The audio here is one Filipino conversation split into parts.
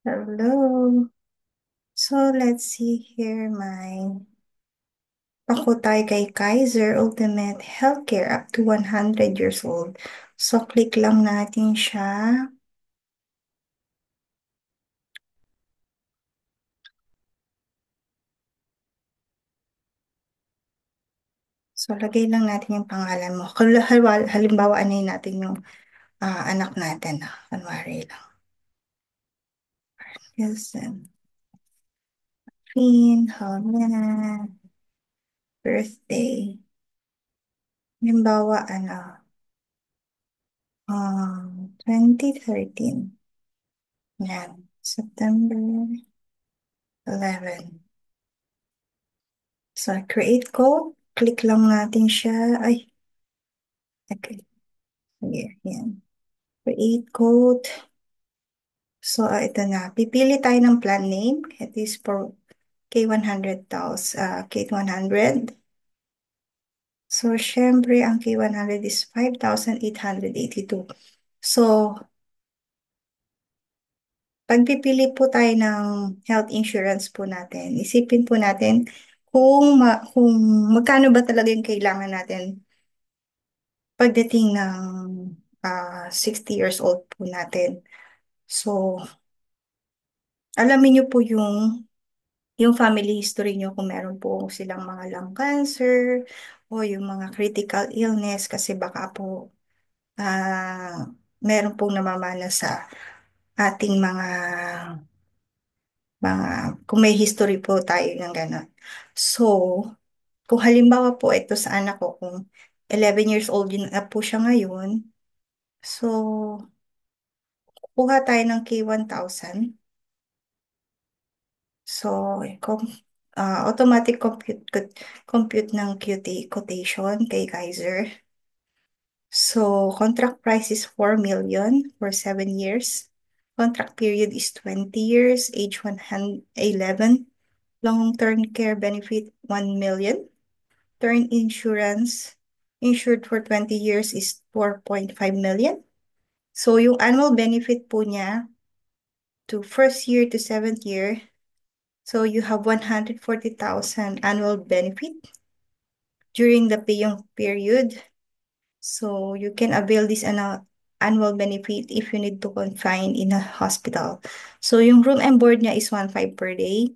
Hello. So let's see here ako tayo kay Kaiser Ultimate Healthcare up to 100 years old. So click lang natin siya. So lagay lang natin yung pangalan mo. Halimbawa, ano natin yung anak natin. Kunwari lang. Yes, Finn, Holland, birthday. Halimbawa, 2013. Yan. September 11. So, create code. Click lang natin siya. Ay, okay. Here, yan. Create code. So, ito na. Pipili tayo ng plan name. It is for K100,000, K100. So, syempre, ang K100 is 5,882. So, pagpipili po tayo ng health insurance po natin, isipin po natin kung magkano ba talaga yung kailangan natin pagdating ng 60 years old po natin. So, alamin niyo po yung family history niyo kung meron po silang mga lung cancer o yung mga critical illness kasi baka po meron pong namamana sa ating mga kung may history po tayo ng gano'n. So, kung halimbawa po ito sa anak ko, kung 11 years old yun na po siya ngayon, so, kuha tayo ng K1,000. So, automatic compute ng QT quotation kay Kaiser. So, contract price is 4 million for 7 years. Contract period is 20 years, age 111. Long-term care benefit 1 million. Term insurance insured for 20 years is 4.5 million. So, yung annual benefit po niya to first year to seventh year, so you have 140,000 annual benefit during the paying period. So you can avail this annual benefit if you need to confine in a hospital. So yung room and board niya is 1.5 per day.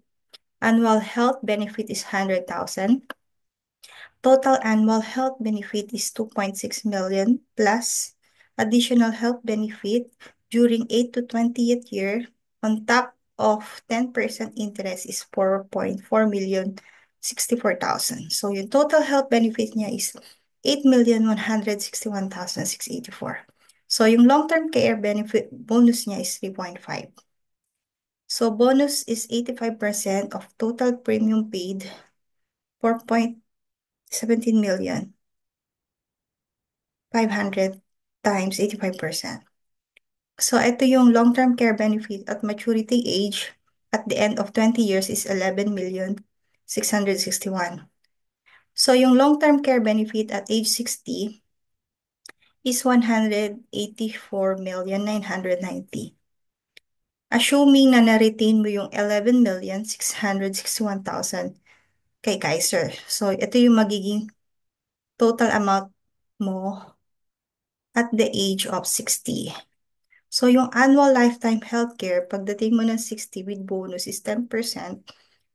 Annual health benefit is 100,000. Total annual health benefit is 2.6 million plus additional health benefit during 8 to 20th year on top of 10% interest is 4.4 million 64,000. So yung total health benefit niya is 8,161,684. So yung long-term care benefit bonus niya is 3.5. So bonus is 85% of total premium paid, 4.17 million 500 times 85%. So, ito yung long-term care benefit at maturity age at the end of 20 years is 11,661,000. So, yung long-term care benefit at age 60 is 184,990,000. Assuming na na-retain mo yung 11,661,000 kay Kaiser. So, ito yung magiging total amount mo at the age of 60. So, yung annual lifetime healthcare, pagdating mo ng 60 with bonus is 10%,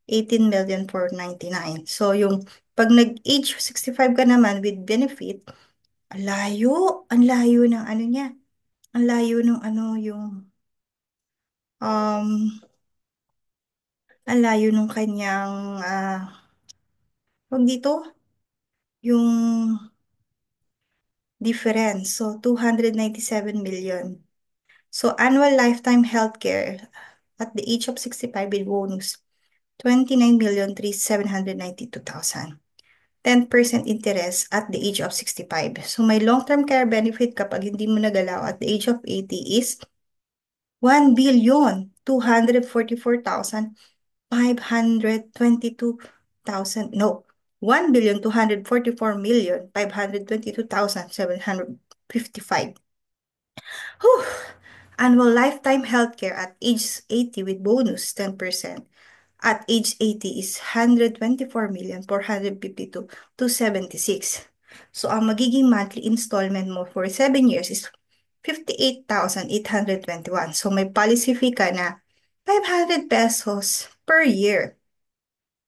18,499,000. So, yung pag nag-age 65 ka naman with benefit, ang layo ng ano niya. Ang layo ng um, ang layo ng kanyang, wag dito, yung difference. So, 297 million. So, annual lifetime healthcare at the age of 65 with bonus, 29,792,000. 10% interest at the age of 65. So, may long-term care benefit kapag hindi mo nagalaw at the age of 80 is 1,244,522,000. No, 1,244,522,755. Whew! Annual lifetime healthcare at age 80 with bonus 10%. At age 80 is 124,452,276. So, ang magiging monthly installment mo for 7 years is 58,821. So, may policy fee ka na 500 pesos per year.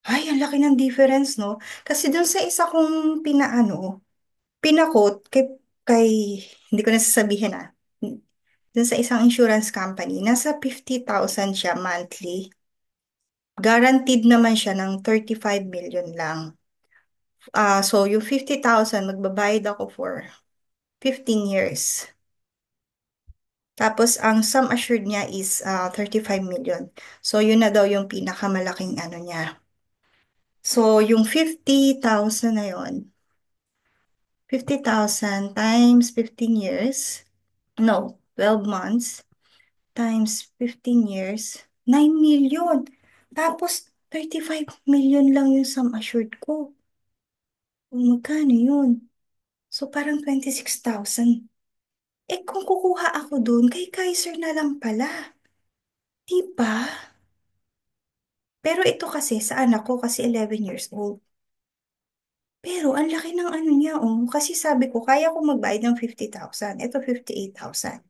Ay, ang laki ng difference, no? Kasi dun sa isa kong pinakot kay, hindi ko na sasabihin dun sa isang insurance company, nasa 50,000 siya monthly. Guaranteed naman siya ng 35 million lang. So yung 50,000, magbabayad ako for 15 years. Tapos ang sum assured niya is 35 million. So yun na daw yung pinakamalaking ano niya. So yung 50,000 na yun, 50,000 times 15 years, no, 12 months times 15 years, 9 million. Tapos 35 million lang yung sum assured ko. Magkano yun? So parang 26,000. Eh kung kukuha ako dun, kay Kaiser na lang pala. Diba? Pero ito kasi sa anak ko kasi 11 years old. Pero ang laki ng ano niya, oh. Kasi sabi ko, kaya ko magbayad ng 50,000. Ito 58,000.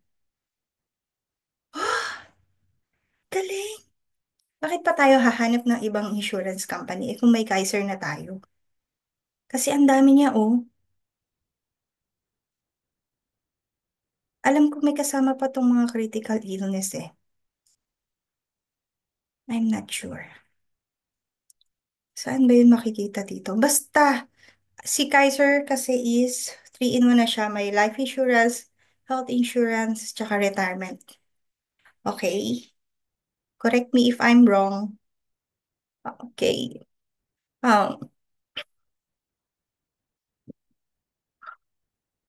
Galing! Bakit pa tayo hahanap ng ibang insurance company kung may Kaiser na tayo? Kasi ang dami niya, oh. Alam ko may kasama pa tong mga critical illness eh. I'm not sure. Saan ba yun makikita dito? Basta, si Kaiser kasi is 3-in-1 na siya. May life insurance, health insurance, tsaka retirement. Okay? Correct me if I'm wrong. Okay.